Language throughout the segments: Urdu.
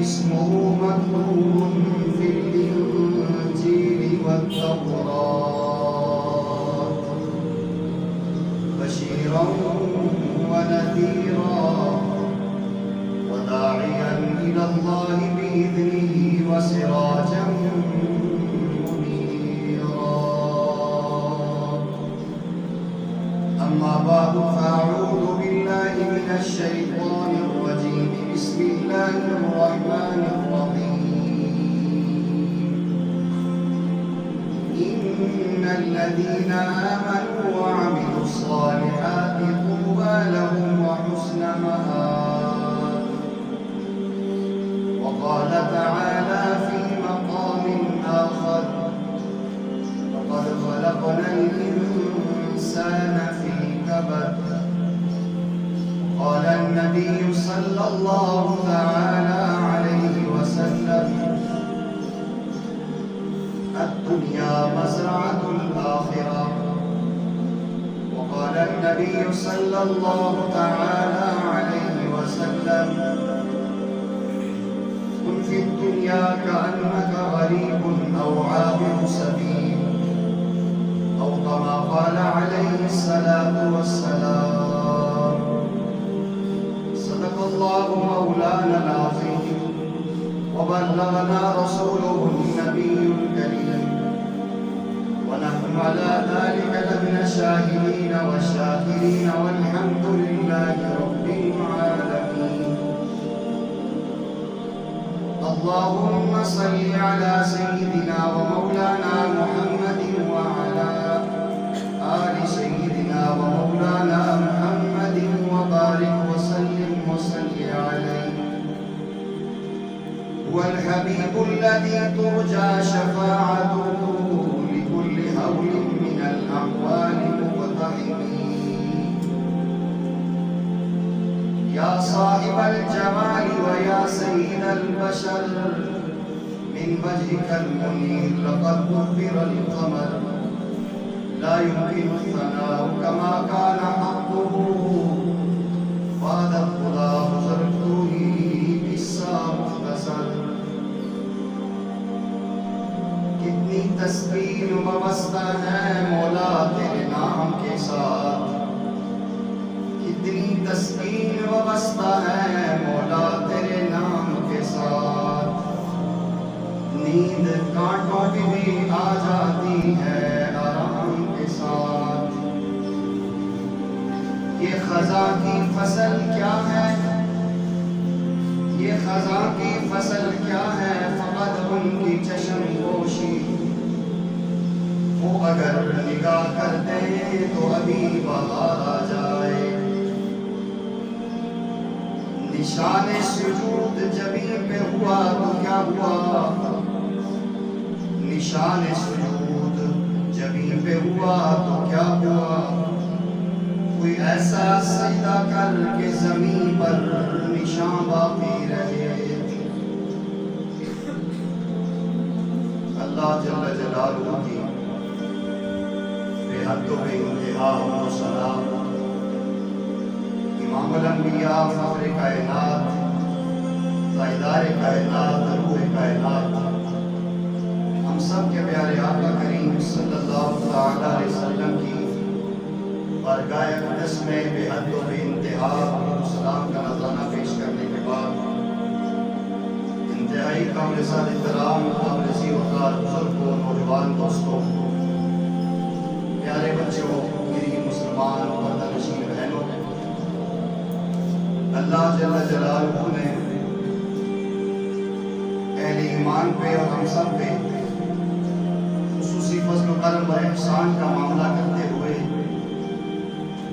اسمه مكتوب في الإنجيل والتوراة بشيرا ونذيرا وداعيا إلى الله بإذنه وسراجا منيرا. أما بعد فأعوذ بالله من الشيطان الرجيم. بسم الله الرحمن الرحيم. إن الذين آمنوا وعملوا الصالحات طوبى لهم وحسن مآب. وقال تعالى في مقام آخر: لقد خلقنا الإنسان في كبد. قال النبي صلى الله تعالى عليه وسلم: الدنيا مزرعة الآخرة. وقال النبي صلى الله تعالى عليه وسلم: كن في الدنيا كأنك غريب أو عابر سبيل، أو كما قال عليه الصلاة والسلام. صدق الله مولانا العظيم وبلغنا رسوله النبي الكريم، ونحن على ذلك لمن الشاهدين والشاكرين، والحمد لله رب العالمين. اللهم صل على سيدنا ومولانا محمد وعلى آل سيدنا ومولانا محمد وبارك وسلم عليه. هو الحبيب الذي ترجى شفاعته لكل هول من الأحوال مقتحم. يا صاحب الجمال ويا سيد البشر، من وجهك المنير لقد كبر القمر. لا يمكن الثناء كما كان حقه، بعد خدا بزرگتو ہی قصہ مختصر. کتنی تسبیح وابستہ ہے مولا تیرے نام کے ساتھ، کتنی تسبیح وابستہ ہے مولا تیرے نام کے ساتھ. نیند کانٹوں پہ بھی آ جاتی ہے آرام کے ساتھ. یہ خزاں کی فصل کیا ہے، یہ خزاں کی فصل کیا ہے، فقط ان کی چشم پوشی. وہ اگر نگاہ کر دیں تو ابھی بہار آ جائے. نشان سجود جبین پہ ہوا تو کیا ہوا، نشان سجود جبین پہ ہوا تو کیا ہوا. کوئی ایسا سجدہ کر کے زمین پر نشان باقی رہے. اللہ جل جلالہ کی بے حد و بے انتہا و سلام امام الانبیاء، فخر کائنات، تاجدار کائنات، روح کائنات، ہم سب کے پیارے آقا کریم صلی اللہ علیہ وسلم کی بارگاہ اقدس میں بے حد و بے انتہا سلام کا نذرانہ پیش کرنے کے بعد، انتہائی قابل سعادت احترام، قابل ذی وقار بزرگوں، نوجوان دوستوں، پیارے بچوں، میری مسلمان پردہ نشین بہنوں، اللہ جل جلالہ نے اہل ایمان پہ اور ہم سب پہ خصوصی فضل و کرم و احسان کا معاملہ کرتے ہوئے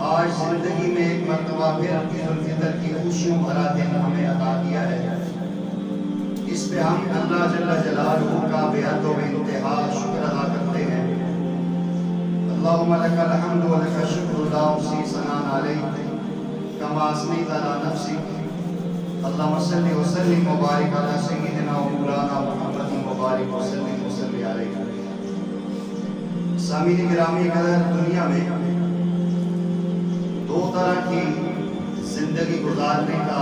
آج زندگی میں ایک مرتبہ پھر عید الفطر کی خوشیوں بھرا دن ہمیں عطا کیا ہے. اس پہ ہم اللہ جل جلالہ کا بے حد و بے انتہا شکر ادا کرتے ہیں. اللہم لک الحمد و لک الشکر لا احصی ثناء علیک کما اثنیت علی نفسک. اللہم صلی وسلم وبارک علی سیدنا و مولانا محمد وبارک وسلم علیہ. سامعین گرامی قدر، دنیا میں دو طرح کی زندگی گزارنے کا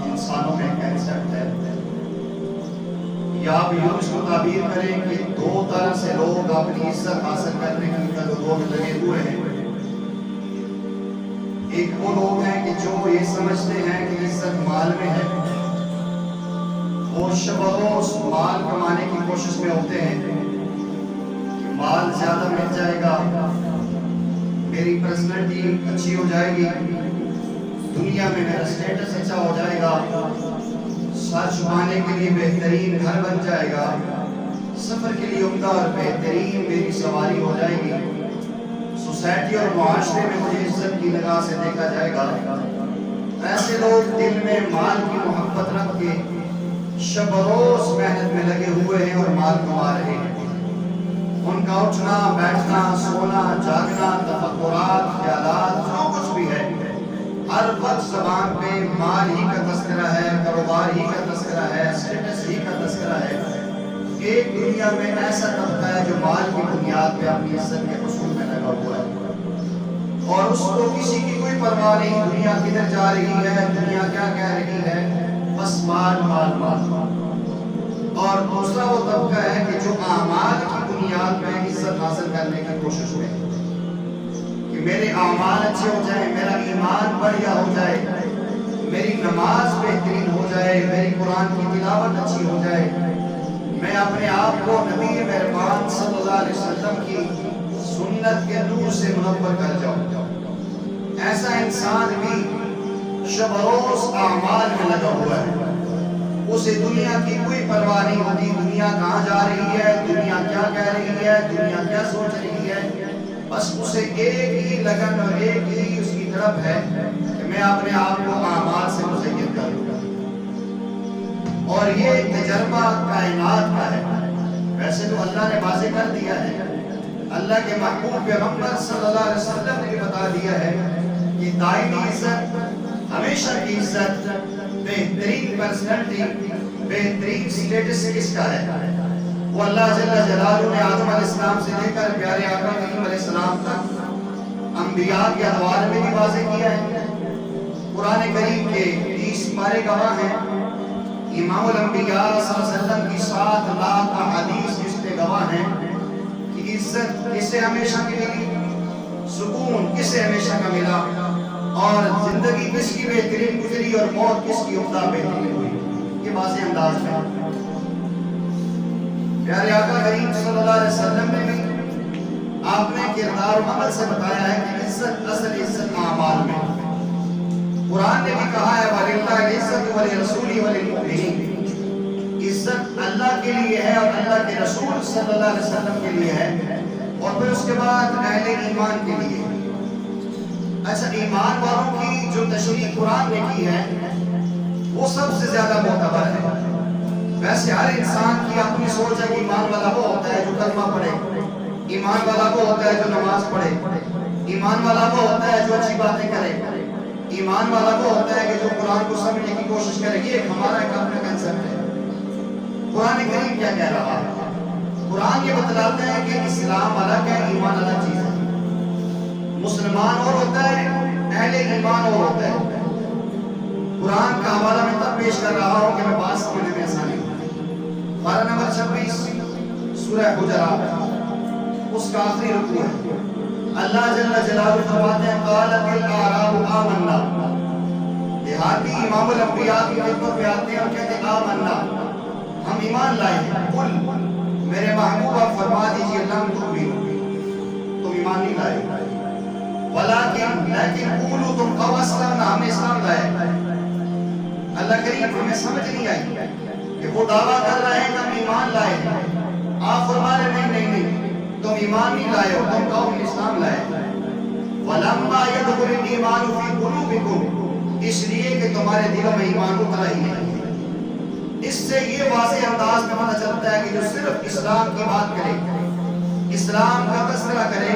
انسانوں میں کنسپٹ ہے. یا آپ یوں اس کو تعبیر کریں کہ دو طرح سے لوگ اپنی عزت حاصل کرنے کی جدوجہد میں لگے ہوئے ہیں. ایک وہ لوگ ہیں کہ جو یہ سمجھتے ہیں کہ عزت مال میں ہے، وہ شب و روز مال کمانے کی کوشش میں ہوتے ہیں کہ مال زیادہ مل جائے گا، میری پرسنالٹی اچھی ہو جائے گی، دنیا میں میرا سٹیٹس اچھا ہو جائے گا، سر چھپانے کے لیے بہترین گھر بن جائے گا، سفر کے لیے عمدہ اور بہترین میری سواری ہو جائے گی، سوسائٹی اور معاشرے میں مجھے عزت کی نگاہ سے دیکھا جائے گا. ایسے لوگ دل میں مال کی محبت رکھ کے شب و روز محنت میں لگے ہوئے ہیں اور مال کما رہے ہیں. ان کا اٹھنا بیٹھنا سونا جاگنا تفکرات خیالات جو کچھ بھی ہے ہر وقت زبان پہ مال ہی کا تذکرہ ہے، کاروبار ہی کا تذکرہ ہے، سٹیٹس ہی کا تذکرہ ہے. ایک دنیا میں ایسا طبقہ ہے جو مال کی بنیاد پہ اپنی عزت کے حصول میں لگا ہوا ہے اور اس کو کسی کی کوئی پرواہ نہیں دنیا کدھر جا رہی ہے، دنیا کیا کہہ رہی ہے، بس مال مال مال. اور دوسرا وہ طبقہ ہے کہ جو اعمال کی بنیاد پہ عزت حاصل کرنے کی کوشش میں کہ میرے اعمال اچھے ہو جائیں، میرا ایمان بڑھیا ہو جائے، میری نماز بہترین ہو جائے، میری قرآن کی تلاوت اچھی ہو جائے، میں اپنے آپ کو نبی مہربان صلی اللہ علیہ وسلم کی سنت کے نور سے منور کر جاؤں. ایسا انسان بھی شب و روز اعمال میں لگا ہوا ہے، اسے دنیا کی کوئی پرواہ نہیں ہوتی، دنیا کہاں جا رہی ہے، دنیا کیا کہہ رہی ہے، دنیا کیا سوچ رہی ہے. بس اسے ایک ہی لگن اور ایک ہی اس کی طرف ہے کہ میں اپنے آپ کو اعمال سے مزین کروں. اور یہ تجربہ کائنات کا ہے. ویسے تو اللہ نے واضح کر دیا ہے، اللہ کے محبوب پیغمبر صلی اللہ علیہ وسلم نے بتا دیا ہے کہ دائمی عزت، ہمیشہ کی عزت، بہترین پرسنالٹی، بہترین سٹیٹس کس کا ہے؟ وہ اللہ جل جلالہ نے آدم علیہ السلام سے لے کر پیارے آقا کریم علیہ السلام تک انبیاء کے ادوار میں بھی واضح کیا ہے. قرآن کریم کے 30 پارے گواہ ہیں، امام الانبیاء صلی اللہ علیہ وسلم کی 7 لاکھ احادیث اس پہ گواہ ہیں کہ عزت کسے ہمیشہ کی ملی، سکون کسے ہمیشہ کا ملا، اور زندگی کس کی بہترین گزری اور موت کس کی عمدہ بہترین ہوئی. یہ واضح انداز میں پیارے آقا کریم صلی اللہ علیہ وسلم نے بھی آپ نے کردار و عمل سے بتایا ہے کہ عزت، اصل عزت اعمال میں. قرآن نے بھی کہا ہے وَلِلَّهِ الْعِزَّةُ وَلِرَسُولِهِ وَلِلْمُؤْمِنِينَ، عزت اللہ کے لیے ہے اور اللہ کے رسول صلی اللہ علیہ وسلم کے لیے ہے، اور پھر اس کے بعد اہل ایمان کے لیے. ایسا ایمان والوں کی جو تشریح قرآن نے کی ہے وہ سب سے زیادہ معتبر ہے. ویسے ہر انسان کی اپنی سوچ ہے کہ ایمان والا وہ ہوتا ہے جو کلمہ پڑھے، ایمان والا وہ ہوتا ہے جو نماز پڑھے، ایمان والا وہ ہوتا ہے جو اچھی باتیں کرے، ایمان والا وہ ہوتا ہے کہ جو قرآن کو سمجھنے کی کوشش کرے. یہ ہمارا ایک اپنا کنسپٹ ہے. قرآن کریم کیا کہہ رہا ہے؟ قرآن یہ بتلاتا ہے کہ اسلام الگ ہے، ایمان الگ چیز ہے. مسلمان اور ہوتا ہے، اہل ایمان اور ہوتا ہے. قرآن کا حوالہ میں تب پیش کر رہا ہوں کہ میں بات سمجھنے میں آسانی ہو. پارہ نمبر 26 سورہ حجرات، اس کا آخری رکوع ہے. اللہ جل جلالہ فرماتے ہیں قالت الاعراب آمنا. دیہاتی امام الانبیاء کی خدمت میں آتے ہیں اور کہتے ہیں آمنا، ہم ایمان لائے ہیں. قل، میرے محبوب آپ فرما دیجئے لم تؤمنوا، تم ایمان نہیں لائے. لیکن قولوا، تم کہو اسلمنا، ہم اسلام لائے. اللہ کریم ہمیں سمجھ نہیں آئی کہ وہ دعویٰ کر رہے ہیں کہ ہم ایمان لائے ہیں. آپ فرما رہے نہیں، تم ایمان نہیں لائے ہو، تم کہو ہم اسلام لائے. وَلَمَّا يَدْخُلِ الْإِيمَانُ فِي قُلُوبِكُمْ، اس لیے کہ تمہارے دلوں میں ایمان اترا ہی نہیں. اس سے یہ واضح انداز میں پتہ چلتا ہے کہ جو صرف اسلام کی بات کرے، اسلام کا تذکرہ کرے،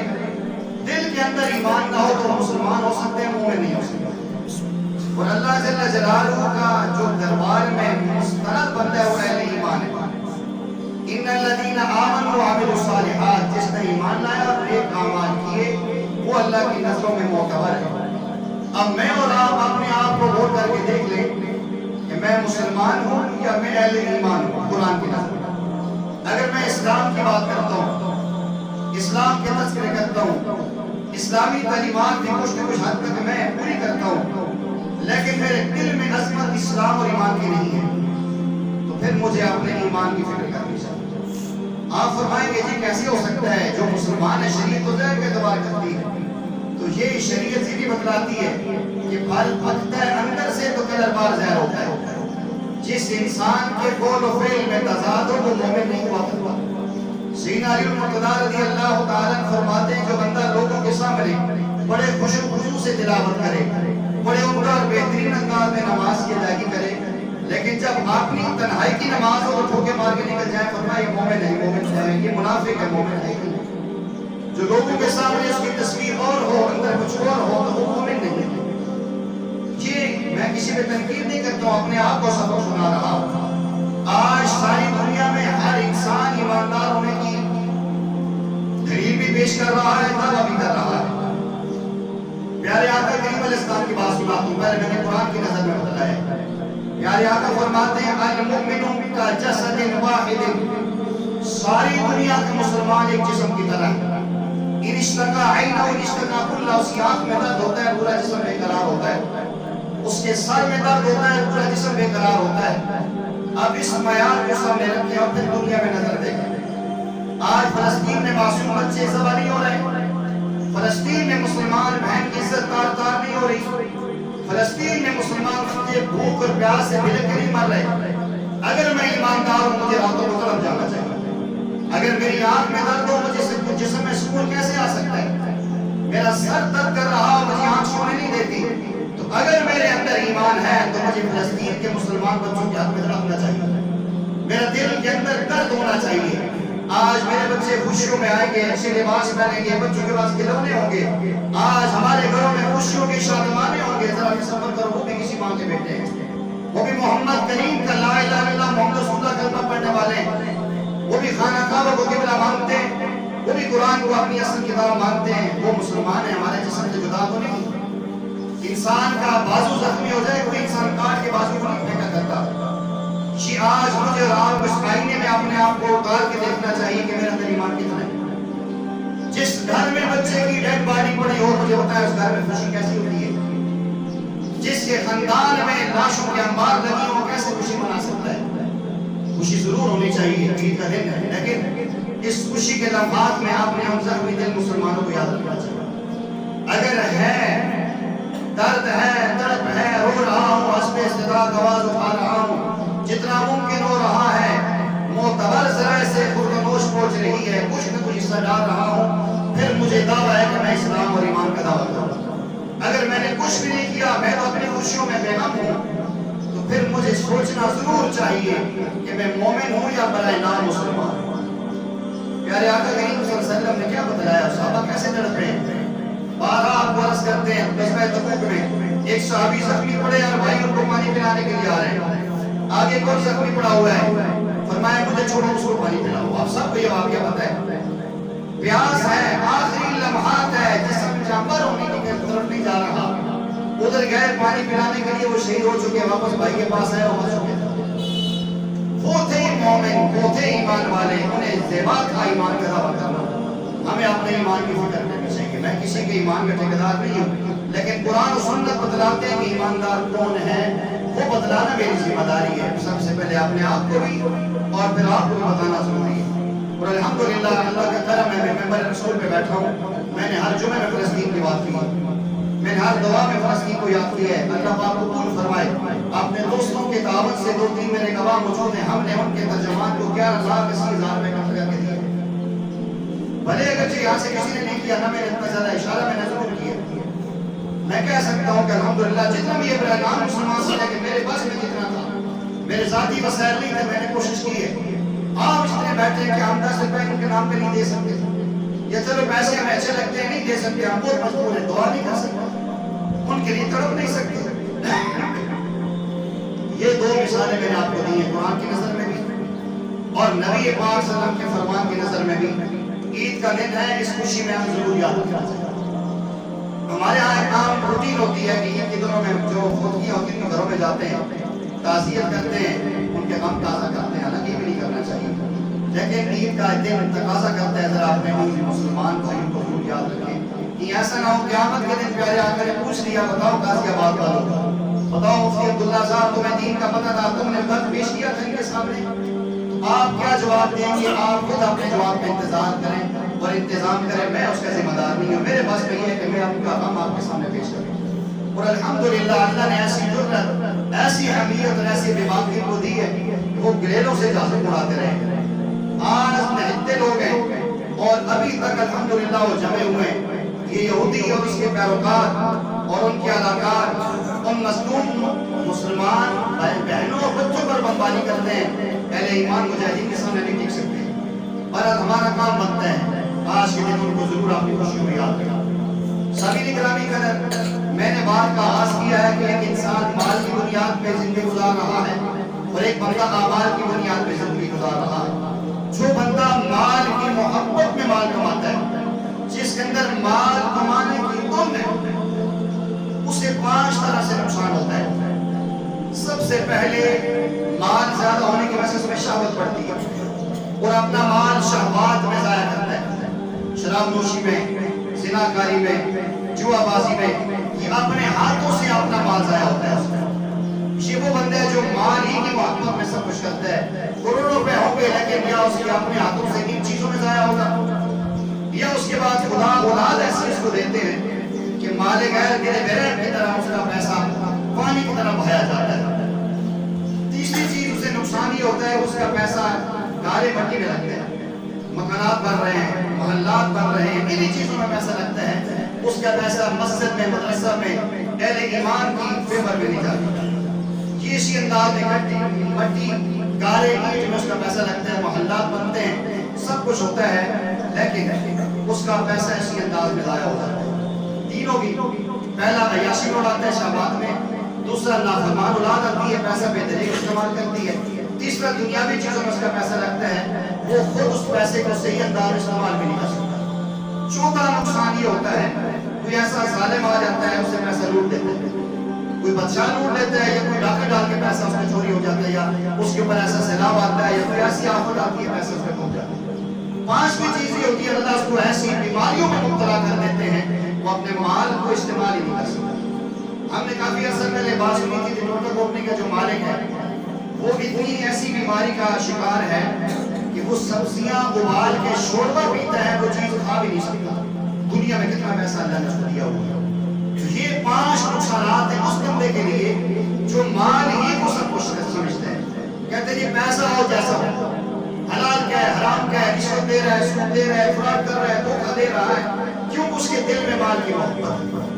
دل کے اندر ایمان نہ ہو تو مسلمان ہو سکتے ہیں، مومن نہیں ہو سکتے. اور اللہ جل جلالہ کا جو دربار میں مستند بندہ ہے وہ اہل ایمان ہے. ان الذین آمنوا وعملوا الصالحات، جس نے ایمان لایا اور نیک اعمال کیے وہ اللہ کی نظروں میں معتبر ہے. اب میں اور آپ اپنے آپ کو غور کر کے دیکھ لیں کہ میں مسلمان ہوں یا میں اہل ایمان ہوں قرآن کی نظر میں. اگر میں اسلام کی بات کرتا ہوں، اسلام کے تذکرے کرتا ہوں، اسلامی تعلیمات بھی کچھ نہ کچھ حد تک میں پوری کرتا ہوں، لیکن میرے دل میں عظمت اسلام اور ایمان کی نہیں ہے، تو پھر مجھے اپنے ایمان کی فکر کرنی چاہیے۔ آپ فرمائیں گے جی کیسے ہو سکتا ہے، جو مسلمان ہے شریعت تو ظاہر کا اعتبار کرتی ہے، تو یہ شریعت سے بھی بتلاتی ہے کہ پھل پکتا ہے اندر سے تو کلر بار ظاہر ہوتا ہے۔ جس انسان کے قول و فعل میں تضاد ہو وہ مومن نہیں ہوا کرتا۔ سیدنا علی المرتضیٰ رضی اللہ تعالیٰ فرماتے ہیں جو بندہ لوگوں کے سامنے بڑے خشوع و خضوع سے تلاوت کرے، بڑے عمدہ اور بہترین انداز میں نماز کی ادائیگی کرے، لیکن جب اپنی تنہائی کی نماز ہو تو ٹھوکے مار کے نکل جائے، فرمایا یہ مومن ہے، مومن ہے، یہ منافق ہے، مومن ہے۔ جو لوگوں کے سامنے اس کی تصویر اور ہو، اندر کچھ اور ہو تو وہ مومن نہیں ہے۔ یہ میں کسی پہ تنقید نہیں کرتا ہوں، اپنے آپ کو سبق سنا رہا ہوں۔ آج ساری دنیا میں ہر انسان ایماندار ہونے کی دلیل بھی پیش کر رہا ہے، دعویٰ بھی کر رہا ہے۔ پیارے آقا کریم علیہ السلام کی بات سناتا ہوں، پہلے میں نے قرآن کی نظر میں بتلایا۔ پیارے آقا فرماتے ہیں المؤمن کا جسد واحد، ساری دنیا کے مسلمان ایک جسم کی طرح ہے۔ ان اشتقا عینہ و اشتقا کلہ، اس کی آنکھ میں درد ہوتا ہے پورا جسم بے قرار ہوتا ہے، اس کے سر میں درد ہوتا ہے پورا جسم بے قرار ہوتا ہے۔ اب اس معیار کو سامنے رکھیں اور پھر دنیا میں نظر دیکھیں۔ آج فلسطین میں معصوم بچے ذبح نہیں ہو رہے، فلسطین میں مسلمان بہن کی عزت تار تار نہیں ہو رہی، فلسطین میں مسلمان بچے بھوک اور پیاس سے بلک کے نہیں مر رہے۔ اگر میں ایماندار ہوں مجھے راتوں کو طرف جانا چاہیے، اگر میری آنکھ میں درد ہو مجھے جسم میں سکون کیسے آ سکتا ہے؟ میرا سر درد کر رہا ہو مجھے آنکھ سونے نہیں دیتی، تو اگر میرے اندر ایمان ہے تو مجھے فلسطین کے مسلمان بچوں کے حق میں تڑپنا چاہیے، میرا دل کے اندر درد ہونا چاہیے۔ آج میرے بچے خوشیوں میں آئیں گے، اچھے لباس پہنیں گے، بچوں کے پاس کھلونے ہوں گے، آج ہمارے گھروں میں خوشیوں کے شادمانے ہوں گے۔ ذرا تصور کرو وہ بھی کسی ماں کے بیٹے ہیں، وہ بھی محمد کریم کا لا الہ الا اللہ محمد رسول اللہ کلمہ پڑھنے والے ہیں، وہ بھی خانہ کعبہ کو قبلہ مانتے ہیں، وہ بھی قرآن کو اپنی اصل کتاب مانتے ہیں، وہ مسلمان ہیں، ہمارے جسم سے جدا تو نہیں۔ انسان کا بازو زخمی ہو جائے کوئی انسان کاٹ کے بازو کو نہیں پھینکا کرتا۔ آج مجھے اور آپ کو اس آئینے میں اپنے آپ کو اتار کے دیکھنا چاہیے کہ میرے اندر ایمان کتنا ہے۔ جس گھر میں بچے کی ڈیڈ باڈی پڑی ہو مجھے بتائیں اس گھر میں خوشی کیسی ہوتی ہے؟ جس کے خاندان میں لاشوں کے انبار لگی ہو کیسے خوشی منا سکتا ہے؟ خوشی ضرور ہونی چاہیے، عید کا دن ہے، لیکن اس خوشی کے لمحات میں آپ نے ہم زخمی دل مسلمانوں کو یاد رکھنا چاہیے۔ اگر ہے درد ہے، تڑپ ہے، رو رہا ہوں، حسب استطاعت آواز اٹھا رہا ہوں، جتنا ممکن ہو رہا ہے، معتبر ذرائع سے خردنوش پہنچ رہی ہے، کچھ نہ کچھ حصہ ڈال رہا ہوں، پھر مجھے دعویٰ ہے کہ میں اسلام اور ایمان کا دعویٰ کروں۔ اگر میں نے کچھ بھی نہیں کیا، میں تو اپنی خوشیوں میں بے غم ہوں، تو پھر مجھے سوچنا ضرور چاہیے کہ میں مومن ہوں یا برائے نام مسلمان ہوں۔ پیارے آقا کریم صلی اللہ علیہ وسلم نے کیا بتلایا، صحابہ کیسے تڑپے؟ بارہ آپ کو عرض کرتے ہیں غزوہ تبوک میں ایک صحابی زخمی پڑے اور بھائی ان کو پانی پلانے کے لیے آ رہے ہیں، آگے کون زخمی پڑا ہوا ہے، فرمایا مجھے چھوڑو اس کو پانی پلاؤ۔ آپ سب کو یہ واقعہ پتہ ہے، پیاس ہے، آخری لمحات ہے، جسم جانور ہونے کی طرف نہیں جا رہا، ادھر گئے پانی پلانے کے لیے، وہ شہید ہو چکے، واپس بھائی کے پاس آئے، وہ مر چکے۔ وہ تھے مومن، وہ تھے ایمان والے، انہیں زیبا تھا ایمان کا دعویٰ کرنا۔ ہمیں اپنے ایمان کی فکر کرنی چاہیے۔ میں کسی کے ایمان کا ٹھیکیدار نہیں ہوں، لیکن قرآن و سنت بتلاتے ہیں کہ ایماندار کون ہے، وہ بتلانا میری ذمہ داری ہے۔ سب سے پہلے اپنے آپ کو بھی اور پھر آپ کو بھی بتانا ضروری ہے۔ اور الحمدللہ اللہ کا کرم ہے، میں ممبر رسول پہ بیٹھا ہوں، میں نے ہر جمعے میں فلسطین کی بات کی، میں نے ہر دعا میں فلسطین کو یاد کیا ہے۔ اللہ پاک کو قبول فرمائے۔ اپنے دوستوں کے دعوت سے 2-3 میرے گواہ موجود ہیں، ہم نے ان کے ترجمان کو 11,80,000 میں قتل کر کے دیا۔ بھلے اگرچہ یہاں سے کسی نے نہیں کیا، نہ میں نے اتنا زیادہ اشارہ میں نے ضرور کیا۔ میں کہہ سکتا ہوں کہ الحمدللہ جتنا بھی یہ برائے نام مسلمان سے لیکن میرے بس میں جتنا تھا، میرے ذاتی وسائل نہیں تھے، میں نے کوشش کی ہے۔ آپ اس طرح بیٹھے کہ ہم 10 روپے ان کے نام پہ نہیں دے سکتے، یا چلو پیسے ہمیں اچھے لگتے ہیں نہیں دے سکتے، ہم بہت مجبور ہیں، دعا نہیں کر سکتے، ان کے لیے تڑپ نہیں سکتے۔ یہ 2 مثالیں میں نے آپ کو دی ہیں، قرآن کی نظر میں بھی اور نبی پاک صلی اللہ علیہ وسلم کے فرمان کی نظر میں بھی۔ عید کا دن ہے، اس خوشی میں ہم ضرور یاد رکھنا چاہیے۔ ہمارے ہاں ایک عام روٹین ہوتی ہے کہ عید کے دنوں میں جو خودکیاں ہوتی ہیں گھروں میں جاتے ہیں، تعزیت کرتے ہیں، ان کے غم تازہ کرتے ہیں، حالانکہ یہ بھی نہیں کرنا چاہیے، لیکن عید کا دن تقاضا کرتا ہے ذرا اپنے مسلمان بھائیوں کو ضرور یاد رکھیں کہ ایسا نہ ہو قیامت کے دن پیارے آقا نے پوچھ لیا بتاؤ غازی آباد والوں، بتاؤ مفتی عبداللہ صاحب تمہیں دین کا پتہ تھا، تم نے خط پیش کیا تھا ان کے سامنے، تو آپ کیا جواب دیں گے؟ آپ خود اپنے جواب کا انتظار کریں اور انتظام کریں، میں اس کا ذمہ دار نہیں ہوں، میرے پاس میں یہ ہے کہ میں آپ کا کام آپ کے سامنے پیش کروں۔ اور الحمدللہ اللہ نے ایسی جرأت، ایسی اہمیت اور ایسی بیباکی کو دی ہے کہ وہ گریلوں سے جاسوس اڑاتے رہے، آج نہتے لوگ ہیں اور ابھی تک الحمدللہ وہ جمے ہوئے ہیں۔ یہ یہودی اور اس کے پیروکار اور ان کے اداکار ان مظلوم مسلمان بہنوں اور بچوں پر بمباری کرتے ہیں، اہل ایمان مجاہدین کے سامنے نہیں ٹک سکتے، پر ہمارا کام بنتا ہے آج کے دن ان کو ضرور اپنی خوشیوں میں یاد رکھیں۔ سبھی گرامی قدر، میں نے بات کا آغاز کیا ہے کہ ایک انسان مال کی بنیاد پہ زندگی گزار رہا ہے اور ایک بندہ اعمال کی بنیاد پہ زندگی گزار رہا ہے۔ جو بندہ مال کی محبت میں مال کماتا ہے، جس کے اندر مال کمانے کی تم ہے، اسے 5 طرح سے نقصان ہوتا ہے۔ سب سے پہلے مال زیادہ ہونے کی وجہ سے اس میں شہوت بڑھتی ہے اور اپنا مال شہوات میں ضائع کرتا ہے، شراب نوشی میں، زنا کاری میں، جوا بازی میں، یہ اپنے ہاتھوں سے اپنا مال ضائع ہوتا ہے۔ یہ وہ بندہ ہے جو مال ہی کی محبت میں سب کچھ کرتا ہے، کروڑوں روپے ہوں گے لیکن یا اس کے اپنے ہاتھوں سے ان چیزوں میں ضائع ہوگا، یا اس کے بعد خدا اولاد ایسی اس کو دیتے ہیں کہ مال غیر تیرے غیر کی طرح اس کا پیسہ پانی کی طرح بہایا جاتا ہے۔ تیسری چیز اسے نقصان یہ ہوتا ہے اس کا پیسہ کالے مٹی میں لگتا ہے، مکانات بن رہے ہیں، محلات بن رہے ہیں، انہی چیزوں میں پیسہ لگتا ہے، اس کا پیسہ مسجد میں، مدرسہ میں، اہل ایمان کی فیور میں نہیں جاتا۔ یہ اسی انداز میں مٹی کالے اینٹ میں اس کا پیسہ لگتا ہے، محلات بنتے ہیں، سب کچھ ہوتا ہے، لیکن اس کا پیسہ اسی انداز میں ضائع ہو جاتا ہے۔ تینوں بھی، پہلا عیاشی میں اڑاتا ہے شہوات میں، دوسرا نافرمان اولاد آتی ہے پیسہ بے طریقے استعمال کرتی ہے، تیسرا دنیاوی چیزوں میں اس کا پیسہ لگتا ہے، وہ خود اس پیسے کو صحیح انداز میں استعمال بھی نہیں کر سکتا۔ چوتھا نقصان یہ ہوتا ہے کوئی ایسا ظالم آ جاتا ہے اسے پیسہ لوٹ دیتا ہے، کوئی بادشاہ لوٹ لیتا ہے، یا کوئی ڈاکہ ڈال کے پیسہ اس میں چوری ہو جاتا ہے، یا اس کے اوپر ایسا سیلاب آتا ہے، یا کوئی ایسی آفت آتی ہے پیسہ اس میں پہنچ جاتا ہے۔ 5ویں چیز یہ ہوتی ہے اللہ اس کو ایسی بیماریوں میں مبتلا کر دیتے ہیں وہ اپنے مال کو استعمال ہی نہیں کر سکتے۔ ہم نے کافی عرصہ پہلے بات سنی تھی کہ ٹوٹل کمپنی کا جو مالک ہے وہ اتنی ایسی بیماری کا شکار ہے کہ وہ سبزیاں ابال کے شوربہ پیتا ہے، وہ چیز کھا بھی نہیں سکتا۔ دنیا میں کتنا پیسہ اللہ نے اس کو دیا ہوا ہے۔ یہ 5 نقصانات ہیں اس بندے کے لیے جو مال ہی کو سب کچھ سمجھتے ہیں، کہتے ہیں یہ پیسہ ہو جیسا ہو، حلال کیا ہے، حرام کیا ہے، رشوت دے رہا ہے، سود دے رہا ہے، فراڈ کر رہا ہے، دھوکہ دے رہا ہے، کیوں اس کے دل میں مال کی محبت ہے۔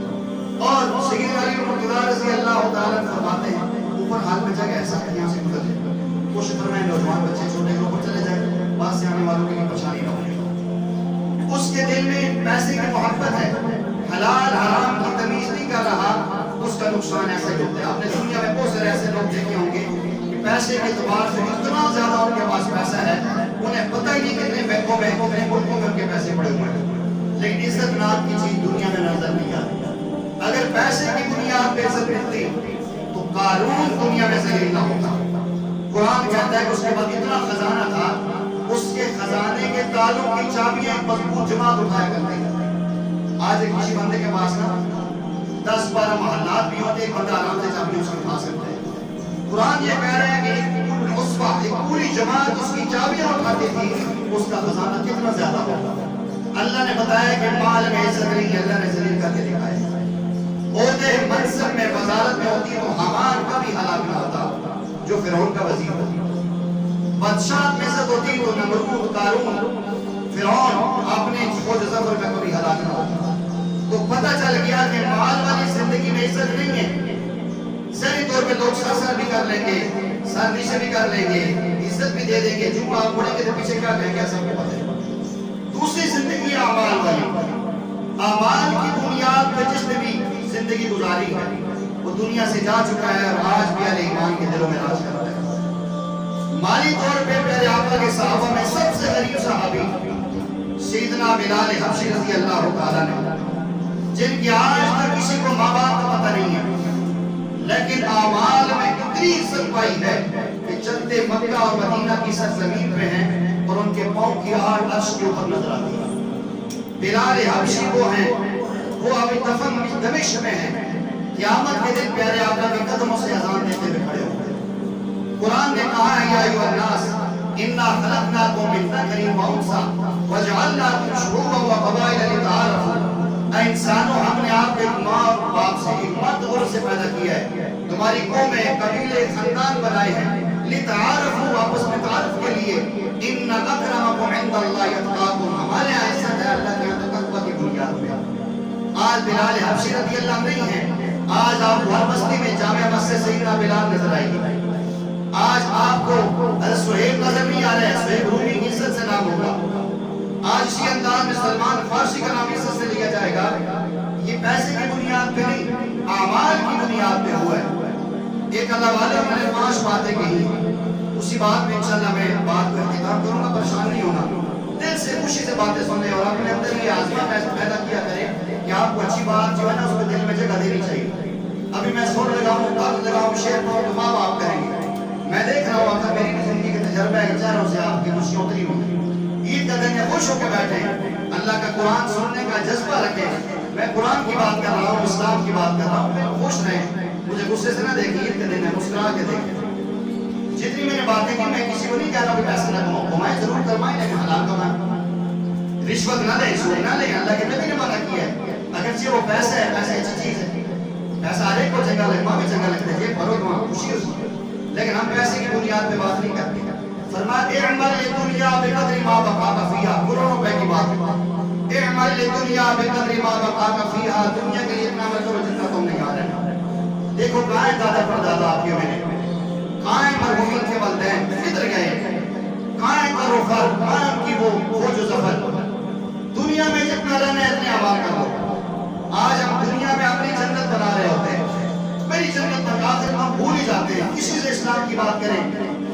اور سیدنا علی مرتضیٰ رضی اللہ تعالیٰ فرماتے ہیں اوپر ہاتھ میں جگہ ایسا ہے یہاں سے گزر جائے، کوشش فرمائیں نوجوان بچے چھوٹے کے اوپر چلے جائیں، پاس سے آنے والوں کے لیے پریشانی نہ ہو۔ اس کے دل میں پیسے کی محبت ہے، حلال حرام کی تمیز نہیں کر رہا، اس کا نقصان ایسا ہی ہوتا ہے۔ آپ نے دنیا میں بہت سارے ایسے لوگ دیکھے ہوں گے کہ پیسے کے اعتبار سے اتنا زیادہ ان کے پاس پیسہ ہے انہیں پتہ ہی نہیں کتنے بینکوں میں کتنے ملکوں میں ان کے پیسے پڑے ہوئے ہیں، لیکن عزت نام کی چیز دنیا میں نظر نہیں آتی۔ اگر پیسے کی بنیاد پہ عزت ملتی تو قارون دنیا میں ذلیل نہ ہوتا۔ قرآن کہتا ہے کہ اس کے بعد اتنا خزانہ تھا، اس کے خزانے کے تالوں کی چابیاں مضبوط جماعت اٹھایا کرتے تھے۔ آج ایک کسی بندے کے پاس نا 10-12 محلات بھی ہوتے، ایک بندہ آرام سے چابیاں اس کو اٹھا سکتا ہے۔ قرآن یہ کہہ رہا ہے کہ ایک پوری جماعت اس کی چابیاں اٹھاتی تھی، اس کا خزانہ کتنا زیادہ ہوتا۔ اللہ نے بتایا کہ مال میں عزت نہیں ہے، اللہ نے ذلیل کر کے دکھایا۔ عہدے منصب میں وزارت میں ہوتی تو حامان کا بھی ہلاک نہ ہوتا جو فرعون کا وزیر ہوتا۔ بادشاہ میں عزت ہوتی تو نمرود، قارون، فرعون اپنے فوج ظفر میں کبھی ہلاک نہ ہوتا۔ تو پتہ چل گیا کہ مال والی زندگی میں عزت نہیں ہے۔ ظاہری طور پہ لوگ سر بھی کر لیں گے، سر نیچے بھی کر لیں گے، عزت بھی دے دیں گے، جو آپ پڑھیں گے تو پیچھے کیا کہیں گے سب کو پتہ ہے۔ دوسری زندگی اعمال والی، اعمال کی بنیاد پہ جس نے بھی زندگی گزاری ہے وہ دنیا سے جا چکا ہے اور آج بھی اہل ایمان کے دلوں میں راج کرتا ہے۔ مالی طور پہ پیارے آقا کے صحابہ میں سب سے غریب صحابی سیدنا بلال حبشی رضی اللہ تعالیٰ نے، جن کی آج تک کسی کو ماں باپ کا پتہ نہیں ہے، لیکن اعمال میں اتنی عزت پائی ہے کہ چلتے مکہ اور مدینہ کی سرزمین پہ ہیں اور ان کے پاؤں کی آڑ عرش کے اوپر نظر آتی ہے۔ بلال حبشی وہ ہیں، وہ ابھی دفن دمشق میں ہیں، قیامت کے دن پیارے آقا کے قدموں سے اذان دیتے ہوئے کھڑے ہوتے ہیں۔ قرآن نے کہا ہے یا ایھا الناس انا خلقناکم من ذکر و انثی وجعلناکم شعوبا وقبائل لتعارفوا۔ اے انسانوں، ہم نے آپ کو ایک ماں اور باپ سے، ایک مرد اور سے پیدا کیا ہے، تمہاری قوم ایک قبیلے، ایک خاندان بنائے ہیں، لتعارفوا، آپس میں تعارف کے لیے۔ ان اکرمکم عند اللہ اتقاکم، ہمارے یہاں عزت ہے اللہ کے یہاں تقوی کی بنیاد پہ۔ آج بلال حبشی رضی اللہ نہیں ہیں، آج آپ ہر بستی میں جامع مسجد سیدنا بلال نظر آئے گی۔ آج آپ کو سہیب نظر نہیں آ رہا ہے، سہیب رومی کی عزت سے نام ہوگا۔ آج اسی انداز میں سلمان فارسی کا نام عزت سے لیا جائے گا۔ یہ پیسے کی بنیاد پہ نہیں، اعمال کی بنیاد پہ ہوا ہے۔ ایک اللہ والا میں نے 5 باتیں کہی، اسی بات میں انشاءاللہ میں بات کو اختتام کروں گا، پریشان نہیں ہونا، دل سے خوشی سے باتیں سننے اور اپنے اندر یہ آزما پیدا کیا کریں کہ آپ کو اچھی بات جو ہے نا اس کو دل میں جگہ دینی چاہیے۔ ابھی میں سن لگاؤں، بات لگاؤں، شیئر کروں تو ماں باپ کریں گے۔ میں دیکھ رہا ہوں اگر میری زندگی کے تجربہ ہے کہ چہروں سے آپ کی خوشیاں اتری ہوں۔ عید کا دن ہے، خوش ہو کے بیٹھیں، اللہ کا قرآن سننے کا جذبہ رکھیں۔ میں قرآن کی بات کر رہا ہوں، اسلام کی بات کر رہا ہوں، میں خوش رہیں، مجھے غصے سے نہ دیکھیں۔ عید کا دن ہے، مسکرا کے دیکھیں۔ جتنی میں نے باتیں کی، میں کسی کو نہیں کہہ رہا کہ پیسے نہ کماؤ، کمائیں ضرور کرمائیں لیکن حلال کمائیں، رشوت نہ لیں، سود نہ لیں، اللہ کے نبی نے منع کیا ہے۔ اگرچہ وہ پیسہ ہے، پیسہ اچھی چیز ہے، پیسہ ہر ایک کو چنگا لگے، ماں بھی چنگا لگتا ہے، جیب بھرو تو وہاں خوشی ہوتی ہے، لیکن ہم پیسے کی بنیاد پہ بات نہیں کرتے۔ فرمایا اعمل للدنیا بقدر ما بقاک فیہا، کروڑوں روپے کی بات ہے، اعمل للدنیا بقدر ما بقاک فیہا، دنیا کے لیے اتنا عمل کرو جتنا تم نے یاد رہنا۔ دیکھو کہاں ہے دادا پردادا آپ کے میرے، کہاں ہیں مرحومین کے والدین، کدھر گئے، کہاں ہے کروفر، کہاں ہے ان کی وہ فوج و ظفر۔ دنیا میں جتنا رہنا ہے اتنے آباد کر دو۔ آج ہم دنیا میں اپنی جنت بنا رہے ہوتے ہیں، میری جنت پر آخر ہم بھول ہی جاتے ہیں۔ کسی سے اسلام کی بات کریں،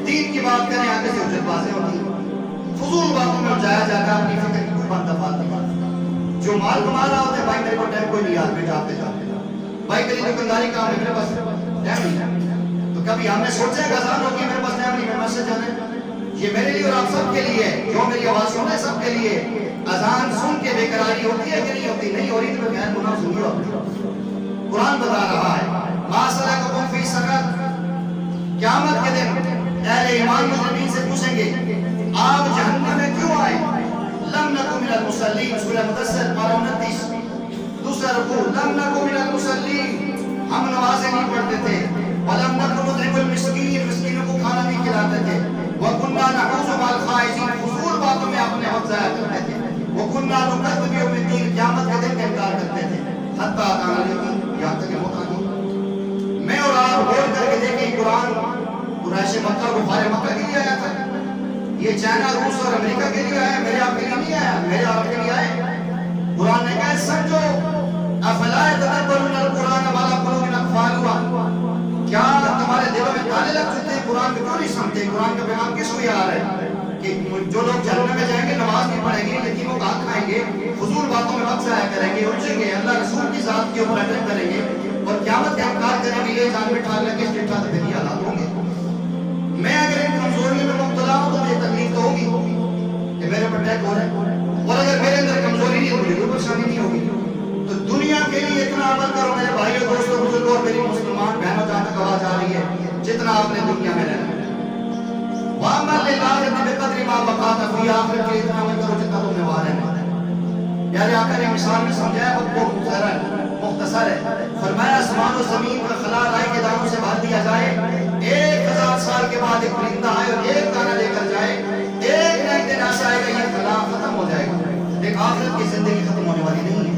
دین کی بات کریں، آگے سے حجت بازیں ہوتی ہیں، فضول باتوں میں جایا جاتا ہے، اپنی فکر کی کوئی بات دفعات نہیں کرتا۔ جو مال کما رہا ہوتا ہے، بھائی میرے کو ٹائم کوئی نہیں یاد میں جاتے جاتے، بھائی میری دکانداری کام ہے، میرے پاس ٹائم نہیں ہے۔ تو کبھی ہم نے سوچا ہے گزان ہوگی میرے پاس ٹائم نہیں، میں مسجد جانا ہے، یہ میرے لیے اور آپ سب کے لیے، جو میری آواز سن رہے ہیں سب کے لیے۔ اذان سن کے بے قراری ہوتی ہے کہ نہیں ہوتی؟ نہیں ہو رہی تو غیر گناہ سنی ہو۔ قرآن بتا رہا ہے ما سلککم فی سقر، قیامت کے دن اہل ایمان مجرمین سے پوچھیں گے آپ جہنم میں کیوں آئے؟ لم نکن من المصلین، سورہ مدثر پارہ 29 دوسرا رکوع، لم نکن من المصلین، ہم نمازیں نہیں پڑھتے تھے، ولم نکن نطعم المسکین، مسکینوں کو کھانا نہیں کھلاتے تھے، وَكُنَّا نَعُوذُ مَعَ الْخَائِضِينَ، فضول باتوں میں اپنے وقت ضائع کرتے تھے، وَكُنَّا نُكَذِّبُ بِيَوْمِ الدِّينِ، قیامت کے دن کا انکار کرتے تھے، حتیٰ أَتَانَا الْيَقِينُ، یہاں تک کہ موت آ گئی۔ میں اور آپ غور کر کے دیکھیں، قرآن قریش مکہ کو فارغ مکہ کے لیے آیا تھا، یہ چائنا، روس اور امریکہ کے لیے آیا، میرے آپ کے لیے نہیں آیا، میرے آپ کے لیے آئے۔ قرآن نے کہا سمجھو افلا يتدبرون القرآن وعلى قلوب اقفالها، کیا تمہارے دلوں میں تالے لگ چکے ہیں؟ قرآن کو کیوں نہیں سمجھتے؟ قرآن کا پیغام کس کو یاد ہے کہ جو لوگ جہنم میں جائیں گے نماز نہیں پڑھیں گے، یتیموں کا حق کھائیں گے، فضول باتوں میں وقت ضائع کریں گے، اٹھیں گے، اللہ رسول کی ذات کے اوپر اٹیک کریں گے اور قیامت کا انکار کریں گے، یہ جان بٹھا لیں گے، اس ڈٹھا سے بھی حالات ہوں گے۔ میں اگر ان کمزوریوں میں مبتلا ہوں تو مجھے تکلیف تو ہوگی کہ میرے پر اٹیک ہو رہا ہے، اور اگر میرے اندر کمزوری نہیں ہوگی کوئی پریشانی نہیں ہوگی۔ تو دنیا کے لیے اتنا عمل کرو میرے بھائیوں، دوستوں، بزرگوں اور میری مسلمان بہنوں، جہاں تک آواز آ رہی ہے، جتنا آپ نے دنیا میں رہنا ہے، وَعَمَلْ لِلْآخِرَةِ بِقَدْرِ مَا بَقَاكَ فِيهَا، آخرت کے لیے اتنا عمل کرو جتنا تم نے وہاں رہنا ہے۔ پیارے آقا نے مثال میں سمجھایا، وہ مختصر ہے، فرمایا آسمان و زمین کا خلا رائے کے دانوں سے بھر دیا جائے، 1000 سال کے بعد ایک پرندہ آئے اور ایک دانہ لے کر جائے، ایک نہ ایک دن ایسا آئے گا یہ خلا ختم ہو جائے گا، لیکن آخرت کی زندگی ختم ہونے والی نہیں ہے۔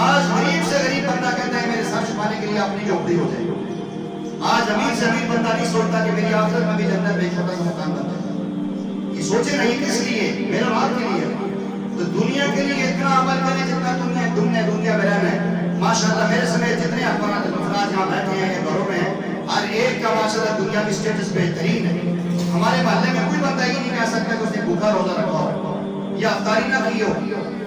آج غریب سے غریب بندہ کہتا ہے میرے سر چھپانے کے لیے اپنی جھوپڑی ہو جائے، آج امیر سے امیر بندہ نہیں سوچتا کہ میری آخرت میں بھی جنت میں چھوٹا سا مکان بن جائے، یہ سوچے نہیں کس لیے؟ میرا آپ کے لیے۔ تو دنیا کے لیے اتنا عمل کریں جتنا تم نے دنیا میں رہنا ہے۔ ماشاءاللہ میرے سمیت جتنے افراد یہاں بیٹھے ہیں یا گھروں میں ہیں، ہر ایک کا ماشاءاللہ دنیا کی سٹیٹس بہترین ہے۔ ہمارے محلے میں کوئی بندہ یہ نہیں کہہ سکتا کہ اس نے بھوکا روزہ رکھا ہو یا افطاری نہ کی ہو،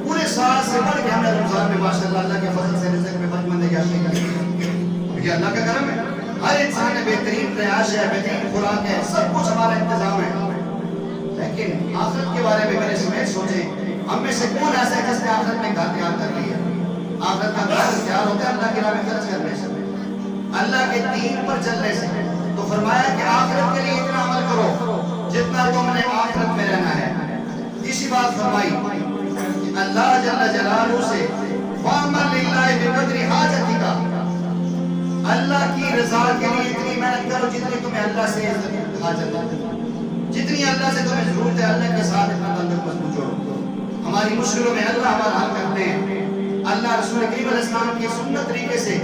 پورے سال سے بڑھ کے ہم نے رمضان میں ماشاءاللہ اللہ کے فضل سے رزق میں بچمندگی حاصل کی، یہ اللہ کا کرم ہے۔ ہر انسان میں بہترین رہائش ہے، بہترین خوراک ہے، سب کچھ ہمارا انتظام ہے، لیکن آخرت کے بارے جیسے آخرت میں گھر تیار کر لیا. آخرت کا گھر تیار ہوتا ہے اللہ کی راہ میں خرچ کرنے سے, اللہ کے دین پر چلنے سے. تو فرمایا کہ آخرت کے لیے اتنا عمل کرو جتنا تم نے آخرت میں رہنا ہے. اسی بات فرمائی کہ اللہ جل جلالہ سے وَعْمَلْ لِلَّهِ بِقَدْرِ حَاجَتِكَ, اللہ کی رضا کے لیے اتنی محنت کرو جتنی تمہیں اللہ سے حاجت ہے, جتنی اللہ سے تمہیں ضرورت ہے. اللہ کے ساتھ اتنا تعلق مضبوط جوڑو. ہماری مشکلوں میں اللہ ہمارا حل کرتے ہیں. اللہ رسول کریم علیہ السلام کی سنت طریقے سے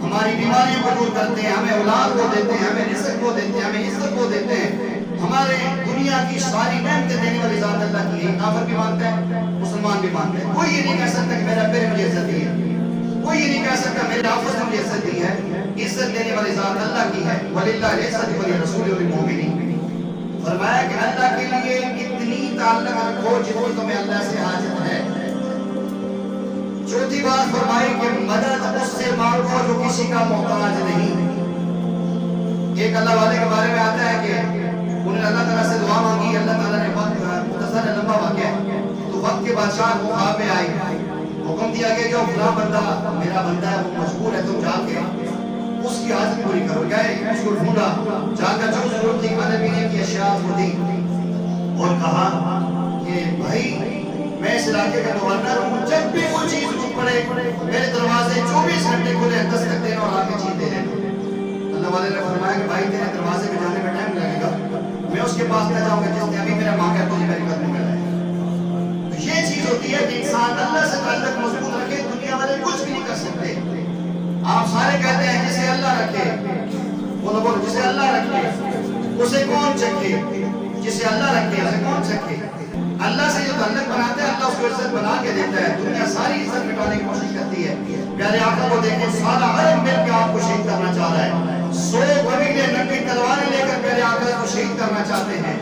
ہماری بیماریوں کو دور کرتے ہیں, ہمیں اولاد کو دیتے ہیں, ہمیں رزق کو دیتے ہیں, ہمیں عزت کو دیتے ہیں. ہمارے دنیا کی ساری نعمتیں دینے والی ذات اللہ کی ہے. کافر بھی مانتا ہے, مسلمان بھی مانتا ہے. کوئی یہ نہیں کہہ سکتا کہ میرا پیر مجھے عزت دی ہے, کوئی یہ نہیں کہہ سکتا میرے آفت نے مجھے عزت دی ہے. عزت دینے والی ذات اللہ کی ہے. وَلِلَّهِ الْعِزَّةُ وَلِرَسُولِهِ وَلِلْمُؤْمِنِينَ. فرمایا کہ اللہ کے لیے اتنی تعلق رکھو جتنی تمہیں اللہ سے حاجت ہے. چوتھی بات فرمائی کہ مدد اس سے مانگو جو کسی کا محتاج نہیں. ایک اللہ والے کے بارے میں آتا ہے کہ انہوں نے اللہ تعالیٰ سے دعا مانگی, اللہ تعالیٰ نے وقت مختصر لمبا واقعہ تو وقت کے بادشاہ کو خواب میں آئی, حکم دیا کہ جو فلاں بندہ میرا بندہ ہے وہ مشغول ہے, تم جا کے اس کی حاجت پوری کرو. گئے, اس کو ڈھونڈا, جا کر جو ضرورت تھی کھانے پینے کی اشیاء کو دی اور کہا کہ بھائی میں اس علاقے کا گورنر ہوں, جب بھی کوئی چیز ضرورت پڑے میرے دروازے 24 گھنٹے کھلے ہیں, دستک دینا اور آ کے چیز دے دینا. اللہ والے نے فرمایا کہ بھائی تیرے دروازے پہ جانے میں ٹائم لگے گا, میں اس کے پاس نہ جاؤں گا جس نے ابھی میرا مانگا ہے, تجھے میری قدم میں لائے. تو یہ چیز ہوتی ہے کہ انسان اللہ سے تعلق مضبوط رکھے, دنیا والے کچھ بھی نہیں کر سکتے. آپ سارے کہتے ہیں جسے اللہ رکھے, بولو بولو, جسے اللہ رکھے اسے کون چکھے, جسے اللہ رکھے اسے کون چکھے. اللہ سے جو تعلق بناتے ہیں اللہ اس کو عزت بنا کے دیتا ہے. دنیا ساری عزت مٹانے کی کوشش کرتی ہے. پیارے آقا کو دیکھیں, سارا عرب مل کے آپ کو شہید کرنا چاہ رہا ہے. 100 قبیلے ننگی تلواریں لے کر پیارے آقا کو شہید کرنا چاہتے ہیں.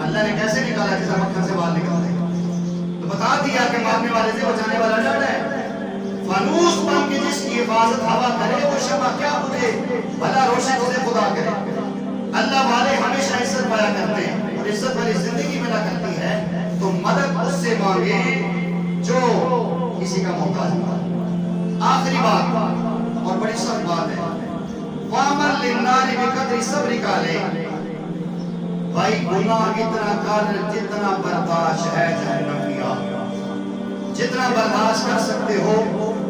اللہ نے کیسے نکالا, جیسا مکھن سے باہر نکالتے ہیں. تو بتا دیا کہ مارنے والے سے بچانے والا ڈر ہے. فانوس بن کے جس کی حفاظت ہوا کرے وہ شمع کیا بجھے, بھلا روشن سے خدا کرے. اللہ والے ہمیشہ عزت پایا کرتے ہیں اور عزت والی زندگی ملا کرتی ہے. تو مدد اس سے مانگے جو کسی کا محتاج ہے. آخری بات اور بڑی سخت بات ہے, وَعْمَلْ لِلنَّارِ بِقَدْرِ صَبْرِكَ عَلَيْهِ. بھائی گناہ اتنا کر جتنا برداشت ہے جہنم کی آگ, جتنا برداشت کر سکتے ہو,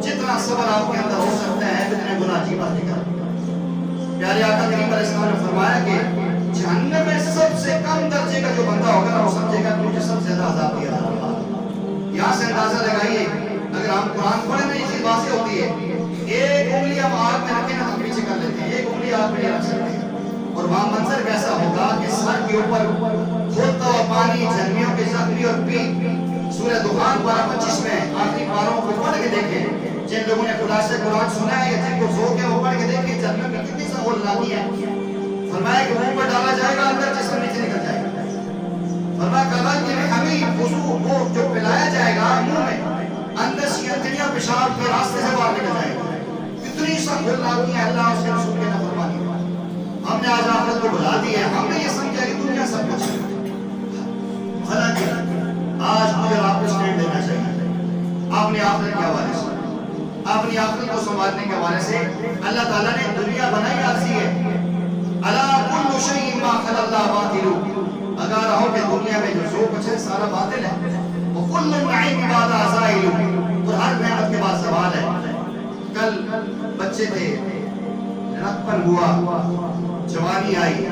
جتنا صبر آپ کے اندر ہو سکتا ہے, جتنے گناہ کی بات کر. پیارے آقا کریم علیہ السلام نے فرمایا کہ جہنم میں سب سے کم درجے کا جو بندہ ہوگا نا وہ سمجھے گا کہ مجھے سب سے زیادہ عذاب دیا جا رہا ہے. یہاں سے اندازہ لگائیے, اگر ہم قرآن پڑھیں نا یہ چیز واضح ہوتی ہے. ایک انگلی ہم آگ میں رکھیں نا ہم پیچھے کر لیتے ہیں, ایک انگلی آگ میں نہیں رکھ سکتے. اور وہاں منظر کیسا ہوگا کہ سر کے اوپر کھولتا ہوا پانی, جھرمیوں کے زخمی اور پیٹ. سورہ دخان 12:25 میں آخری پاروں کو پڑھ کے دیکھیں. جن لوگوں نے خلاصہ قرآن سنا ہے یا جن کو ذوق ہے وہ پڑھ کے دیکھیں جہنم میں کتنی سہول لاتی ہے. فرمایا کہ منہ پر ڈالا جائے گا, اندر جسم نیچے نکل جائے گا. فرمایا کہا کہ ہمیں وضو وہ جو پلایا جائے گا منہ میں, اندر سے انتڑیاں پیشاب کے راستے سے باہر نکل جائے گا. کتنی سہول لاتی ہے اللہ اس کے رسول کے نافرمانی. ہم نے آج آخرت کو بھلا دی ہے, ہم نے یہ سمجھا کہ دنیا سب کچھ ہے. حالانکہ آج مجھے آپ کو اسٹینڈ دینا چاہیے اپنی آخرت کے حوالے سے, اپنی آخرت کو سنبھالنے کے حوالے سے. اللہ تعالیٰ نے دنیا بنائی عارضی ہے. الا کل شیء ما خلق اللہ باطل. اگر رہو کہ دنیا میں جو کچھ ہے سارا باطل ہے. وکل النعیم بعد زائل. اور ہر نعمت کے بعد زوال ہے. کل بچے تھے, لڑکپن ہوا, جوانی آئی,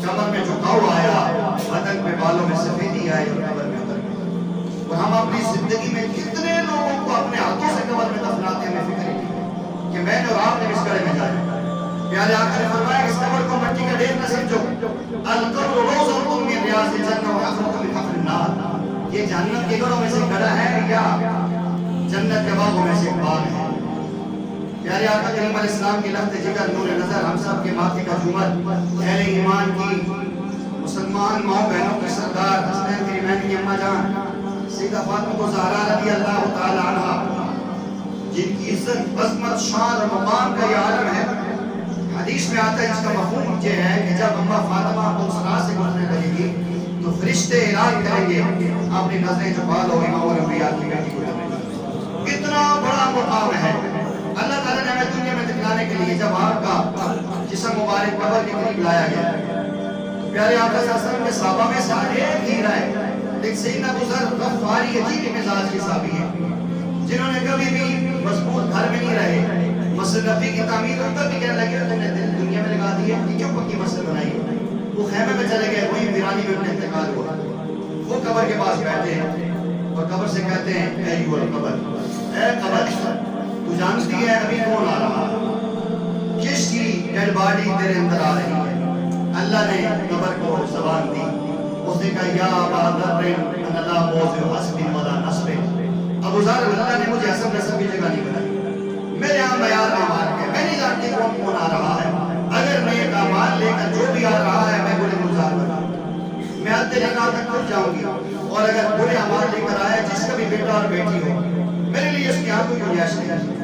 کمر میں جھکاؤ آیا, بدن پہ بالوں میں سفیدی آئی اور قبر میں اتر گئی. اور ہم اپنی زندگی میں کتنے لوگوں کو اپنے ہاتھوں سے قبر میں دفناتے ہیں, ہمیں فکر نہیں کہ میں نے اور آپ نے اس گڑھے میں جائے. پیارے آقا نے فرمایا کہ اس قبر کو مٹی کا ڈھیر نہ سمجھو. القبر روضۃ من ریاض الجنہ وحفرۃ من حفر النار. یہ جہنم کے گڑھوں میں سے گڑھا ہے یا جنت کے باغوں میں سے باغ ہے. پیارے آقا کریم علیہ السلام کی لخت جگر نور نظر ہم سب کے ماتھے کا جھومر, اہل ایمان کی مسلمان ماؤں بہنوں کے سردار حسنین کریمین کی اماں جان سیدہ فاطمہ زہرا رضی اللہ تعالی عنہا, جن کی عزت عظمت شان اور مقام کا یہ عالم ہے. حدیث میں آتا ہے اس کا مفہوم یہ ہے کہ جب اماں فاطمہ بلسرا سے گزرنے لگے گی تو فرشتے اعلان کریں گے اپنی نظریں جھکا لو امام الانبیاء کی بیٹی کو. اتنا بڑا مقام ہے اللہ تعالیٰ نے ہمیں دنیا میں دکھلانے کے لیے جب آپ کا جسم مبارک قبر کے قریب لایا گیا تو پیارے آقا صلی اللہ علیہ وسلم کے صحابہ میں سارے ہی رہے، لیکن سیدنا ابو ذر غفاری عجیب مزاج کے صحابی ہیں جنہوں نے کبھی بھی مضبوط گھر میں نہیں رہے، مسجد نبی کی تعمیر ان پر بھی کہنے لگے تم نے دل دنیا میں لگا دی ہے کہ کیوں پکی مسجد بنائی ہے؟ وہ خیمے میں چلے گئے، وہی ویرانی میں اپنے انتقال ہوا، وہ قبر کے پاس بیٹھے ہیں اور قبر سے کہتے ہیں اے ایوہ القبر، اے قبر تو جانتی ہے ابھی کون آ رہا ہے، کس کی ڈیڈ باڈی تیرے اندر آ رہی ہے؟ اللہ نے قبر کو زبان دی، اس نے کہا یا ابا ذر ان اللہ موضع حسب ولا نسب، ابو ذر اللہ نے مجھے حسب نسب کی جگہ نہیں بنائی، میرے یہاں معیار اعمال ہے، میں نہیں جانتی کون آ رہا ہے، اگر میں ایک اعمال لے کر جو بھی آ رہا ہے میں برے گلزار بنا، میں حد نکاح تک پہنچ جاؤں گی، اور اگر برے اعمال لے کر آئے جس کا بھی بیٹا اور بیٹی ہو میرے لیے اس کی یہاں کوئی گنجائش نہیں،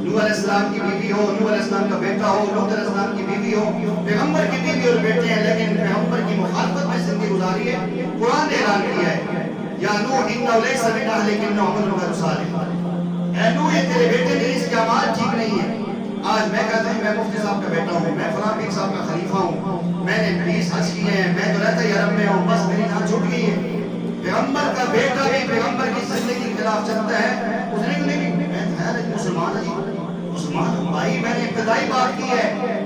نوح علیہ السلام کی بیوی ہو، نوح علیہ السلام کا بیٹا ہو، لوط علیہ السلام کی بیوی ہو، پیغمبر کی بیوی اور بیٹے ہیں، لیکن پیغمبر کی مخالفت میں زندگی گزاری ہے، قرآن نے اعلان کیا ہے یا نوح انہ لیس من اہلک انہ عمل غیر صالح، اے نوح یہ تیرے بیٹے نہیں، اس کے اعمال ٹھیک نہیں ہے۔ آج میں کہتا ہوں میں مفتی صاحب کا بیٹا ہوں، میں فلاں پیر صاحب کا خلیفہ ہوں، میں نے 20 حج کیے ہیں، میں تو رہتا ہی عرب میں ہوں، بس میری جان چھوٹ گئی ہے۔ پیغمبر کا بیٹا بھی پیغمبر کی زندگی کے خلاف چلتا ہے، اس نے کہا نہیں میں مسلمان ہوں، مسلمان ہوں بھائی، میں نے ابتدائی بات کی ہے،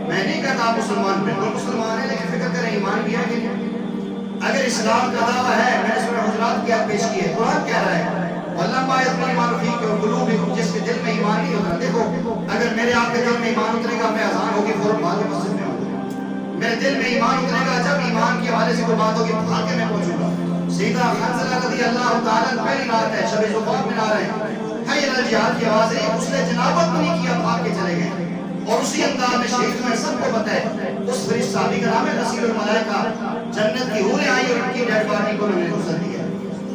میں نہیں کہتا آپ مسلمان، بالکل مسلمان ہیں، لیکن فکر کریں ایمان بھی ہے کہ نہیں؟ اگر اسلام کا دعویٰ ہے، میں نے سورہ حجرات کی آیت پیش کی ہے، قرآن کہہ رہا ہے وَلَمَّا يَدْخُلُ الْإِيمَانُ فِي قُلُوبِكُمْ، جس کے دل میں ایمان نہیں ہوتا، دیکھو اگر میرے آپ کے دل میں ایمان اترے گا، میں اذان ہوگی فوراً بھاگ کے مسجد میں آؤں گا، میرے دل میں ایمان اترے گا، جب ایمان کے حوالے سے کوئی بات ہوگی بھاگ کے میں پہنچوں گا۔ سیدنا حنظلہ رضی اللہ تعالیٰ پہلی رات ہے، شب زفاف میں آ رہے ہیں، حی علی الجہاد کی آواز ہے، اس نے جنابت بھی نہیں کیا، بھاگ کے چلے گئے، اور اسی انداز میں شہید ہوئے، سب کو پتہ ہے اس فرشتہ صحابی کا نام ہے رسول الملائکہ، جنت کی حوریں آئی اور ان کی ڈیڈ باڈی کو انہوں نے غسل دیا،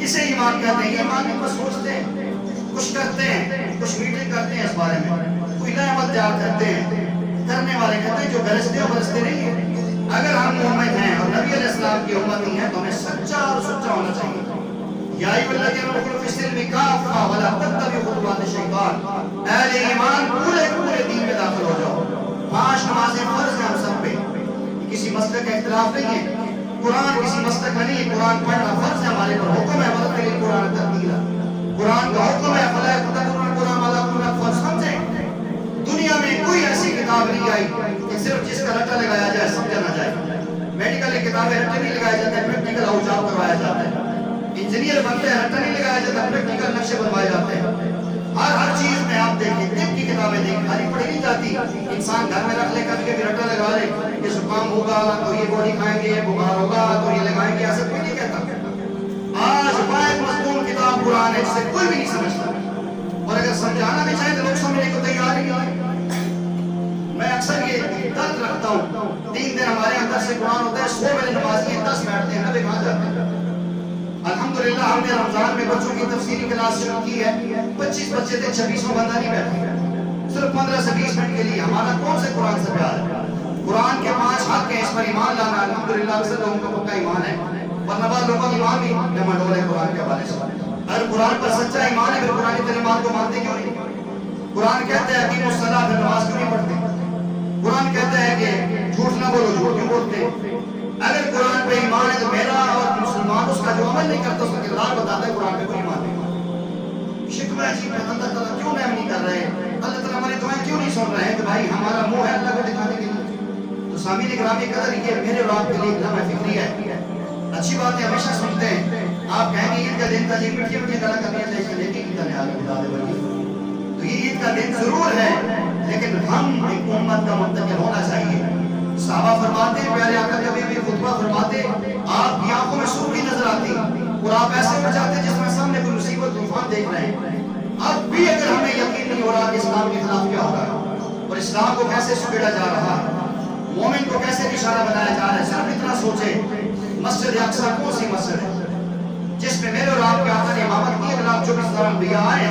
اسے ایمان کہتے ہیں۔ ایمان میں کچھ سوچتے ہیں، کچھ کرتے ہیں، کچھ میٹنگ کرتے ہیں اس بارے میں، کوئی نیا عمل تیار کرتے ہیں، کرنے والے کہتے ہیں جو برستے ہو برستے نہیں ہیں۔ اگر ہم امت ہیں اور نبی علیہ السلام کی امت نہیں ہے تو ہمیں سچا اور سچا ہونا چاہیے۔ یا ایھا الذین آمنوا فی السلم کافہ ولا تتبعوا خطوات الشیطان، اہل ایمان پورے دین میں داخل ہو جاؤ۔ 5 نمازیں فرض ہیں ہم سب پہ، کسی مسئلے کا اختلاف نہیں ہے، قرآن کسی مسئلے کا نہیں ہے، قرآن پڑھنا فرض ہے ہمارے پر، حکم ہے ورد کے لیے قرآن ترتیلا، قرآن کا حکم ہے فلا تتبعوا القرآن ولا تتبعوا فرض سمجھیں۔ دنیا میں کوئی ایسی کتاب نہیں آئی کہ صرف جس کا رٹا لگایا جائے سمجھا نہ جائے۔ میڈیکل کتابیں رٹے نہیں لگائے جاتے، پریکٹیکل اوزار کروایا جاتا ہے، انجینئر بنتے ہیں رٹا نہیں لگایا جاتا، پریکٹیکل نقشے بنوائے جاتے ہیں۔ ہر چیز میں آپ دیکھیں، طب کی کتابیں دیکھیں، خالی پڑھی نہیں جاتی، انسان گھر میں رکھ لے کبھی کبھی رٹا لگا لے کہ زکام ہوگا تو یہ گولی کھائیں گے، بخار ہوگا تو یہ لگائیں گے، ایسا کوئی نہیں کہتا۔ آج واحد مضمون کتاب قرآن ہے جسے کوئی بھی نہیں سمجھتا، اور اگر سمجھانا بھی چاہے تو لوگ سمجھنے کو تیار ہی نہیں۔ میں اکثر یہ درد رکھتا ہوں، 3 دن ہمارے یہاں درس قرآن ہوتا ہے، 100 میرے نمازی ہیں، 10 بیٹھتے ہیں، 90 کہاں جاتے ہیں؟ الحمدللہ ہم نے رمضان میں بچوں کی تفسیری کلاس شروع کی ہے، 25 بچے تھے، 26واں بندہ نہیں بیٹھا، صرف 15 سے 20 منٹ کے لیے۔ ہمارا کون سے قرآن سے پیار ہے؟ قرآن کے 5 حق ہیں، اس پر ایمان لانا، الحمدللہ اکثر لوگوں کا پکا ایمان ہے، ورنہ بعض لوگوں کا ایمان بھی ڈماڈول ہے قرآن کے حوالے سے۔ اگر قرآن پر سچا ایمان ہے پھر قرآن کی تعلیمات کو مانتے کیوں نہیں؟ قرآن کہتا ہے اقیموا الصلاۃ، پھر نماز کیوں نہیں پڑھتے؟ قرآن کہتا ہے کہ جھوٹ نہ بولو، جھوٹ کیوں بولتے؟ اگر قرآن پہ ایمان ہے تو میرا اور مسلمان اس کا جو عمل نہیں کرتا اس کا کردار بتاتا ہے قرآن پہ کوئی ایمان نہیں۔ شکوہ عجیب ہے، اللہ تعالیٰ کیوں نعم نہیں کر رہے ہیں، اللہ تعالیٰ ہماری دعائیں کیوں نہیں سن رہے ہیں کہ بھائی ہمارا منہ ہے اللہ کو دکھانے کے لیے۔ تو سامعین گرامی قدر یہ میرے اور آپ کے لیے لمحہ فکری ہے، اچھی باتیں ہمیشہ سنتے ہیں۔ آپ کہیں گے عید کا دن تھا جی، میٹھی میٹھی گلا کرنی چاہیے، لیکن کی طرح آپ بتا دے بھائی تو یہ عید کا دن ضرور ہے، لیکن ہم ایک امت کا منتقل ہونا چاہیے۔ صحابہ فرماتے ہیں، پیارے آقا کبھی بھی خطبہ فرماتے، آپ کی آنکھوں میں سرخی نظر آتی اور آپ ایسے بچاتے جس میں سامنے کوئی مصیبت طوفان دیکھ رہے ہیں۔ اب بھی اگر ہمیں یقین نہیں ہو رہا کہ اسلام کے خلاف کیا ہو رہا ہے اور اسلام کو کیسے سکیڑا جا رہا ہے، مومن کو کیسے نشانہ بنایا جا رہا ہے، صرف اتنا سوچے مسجد اقصی کون سی مسجد ہے جس میں میرے اور آپ کے آقا نے امامت کی، 1,24,000 انبیاء آئے،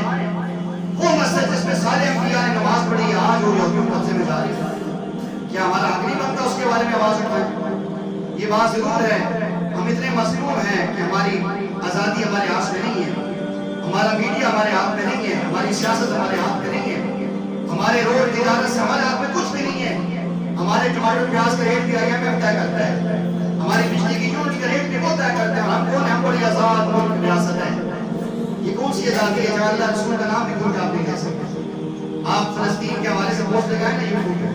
وہ مسجد جس میں سارے انبیاء نے نماز پڑھی ہے، آج ہو رہی قبضے میں جاری ہے، کیا ہمارا حق نہیں بنتا اس کے بارے میں آواز اٹھائیں؟ یہ بات ضرور ہے، ہم اتنے مظلوم ہیں کہ ہماری آزادی ہمارے ہاتھ میں نہیں ہے، ہمارا میڈیا ہمارے ہاتھ میں نہیں ہے، ہماری سیاست ہمارے ہاتھ میں نہیں ہے، ہمارے روڈ تجارت سے ہمارے ہاتھ میں کچھ بھی نہیں ہے، ہمارے ٹماٹر پیاز کا ریٹ بھی آیا میں طے کرتا ہے، ہماری بجلی کی یونٹ کا ریٹ بھی وہ طے کرتا ہے، ہم کون ہیں؟ ہم بڑی آزاد ملک ریاست ہے۔ یہ کون سی آزادی ہے جہاں اللہ رسول کا نام بھی کوئی آپ نہیں کہہ سکتے؟ آپ فلسطین کے حوالے سے پوسٹ لگائیں نا یوٹیوب پہ،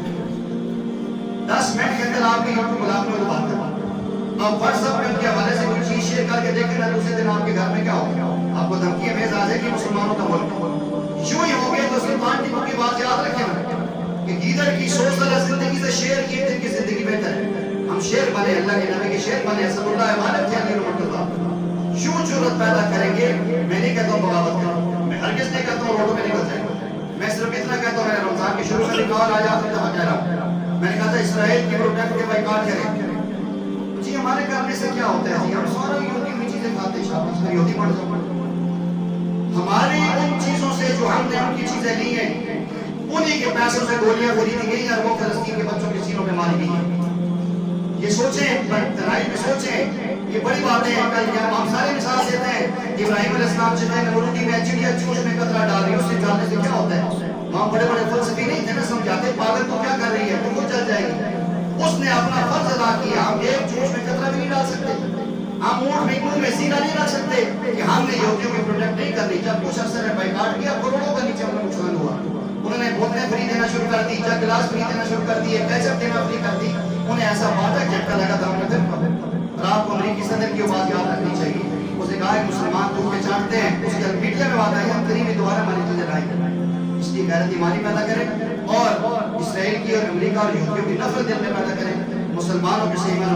10 منٹ کے اندر آپ کے یوٹیوب ملاقات میں بات کریں، آپ واٹس ایپ پہ ان کے حوالے سے کوئی چیز شیئر کر کے دیکھیں نا، دوسرے دن آپ کے گھر میں کیا ہوگا؟ آپ کو دھمکی میں اعزاز ہے کہ مسلمانوں کا ملک یوں ہی ہو گیا۔ تو سلطان ٹیپو کی بات یاد رکھیں نا کہ گیدڑ کی سوچ والا زندگی سے شیر کی دن کی زندگی بہتر ہے۔ ہم شیر بنے، اللہ کے نبی کے شیر بنے، صلی اللہ علیہ وسلم یوں جرأت پیدا کریں گے۔ میں نہیں کہتا ہوں بغاوت کرو، میں ہرگز نہیں کہتا ہوں روڈوں میں نکل جائیں، میں صرف اتنا کہتا ہوں، میں نے رمضان کے شروع میں کہا، آج آخر دفعہ کہہ رہا ہوں، میں نے کہا تھا اسرائیل کی پروڈکٹ کے بائیکاٹ کریں۔ جی ہمارے کرنے سے کیا ہوتا ہے؟ جی ہم سارا یہودی میں چیزیں کھاتے شاپس میں یہودی بڑھ جاؤ، ہماری ان چیزوں سے جو ہم نے ان کی چیزیں لی ہیں، انہی کے پیسوں سے گولیاں خریدی گئی اور وہ فلسطین کے بچوں کے سینوں پہ ماری گئی ہیں۔ یہ سوچیں، تنہائی میں سوچیں، یہ بڑی باتیں ہیں۔ کل ہم سارے مثال دیتے ہیں، ابراہیم علیہ السلام چلے نمرودی میں چڑیا چوش میں قطرہ ڈال رہی ہے، اس سے جاننے سے کیا ہوتا ہے؟ وہاں بڑے بڑے فلسفی نہیں تھے نا سمجھاتے، پاگل تو کیا کر رہی ہے، تو خود جل جائے گی۔ اس نے اپنا فرض ادا کیا۔ ہم ایک جوش میں قطرہ بھی نہیں ڈال سکتے، ہم اونٹ میں منہ میں سینہ نہیں رکھ سکتے کہ ہم نے یہودیوں کی پروٹیکٹ نہیں کرنی۔ جب کچھ افسر نے بائیکاٹ کیا، کروڑوں کا نیچے ہمیں نقصان ہوا۔ انہوں نے بوتلیں فری دینا شروع کر دی، جگ گلاس فری دینا شروع کر دیے، کیچپ دینا فری کر دی۔ انہیں ایسا بانٹا جھٹکا لگا تھا ہم نے۔ اور آپ کو امریکی صدر کی بات یاد رکھنی چاہیے، اسے کہا کہ مسلمان تو کے چاٹتے ہیں، اس کے میڈیا میں بات آئی، ہم قریبی دوبارہ ہماری چیزیں لائیں، اس لیے غیرت ایمانی پیدا کریں اور اسرائیل کی اور امریکہ اور یہودیوں کی نفرت دل میں پیدا کریں، مسلمانوں کے سے ایمان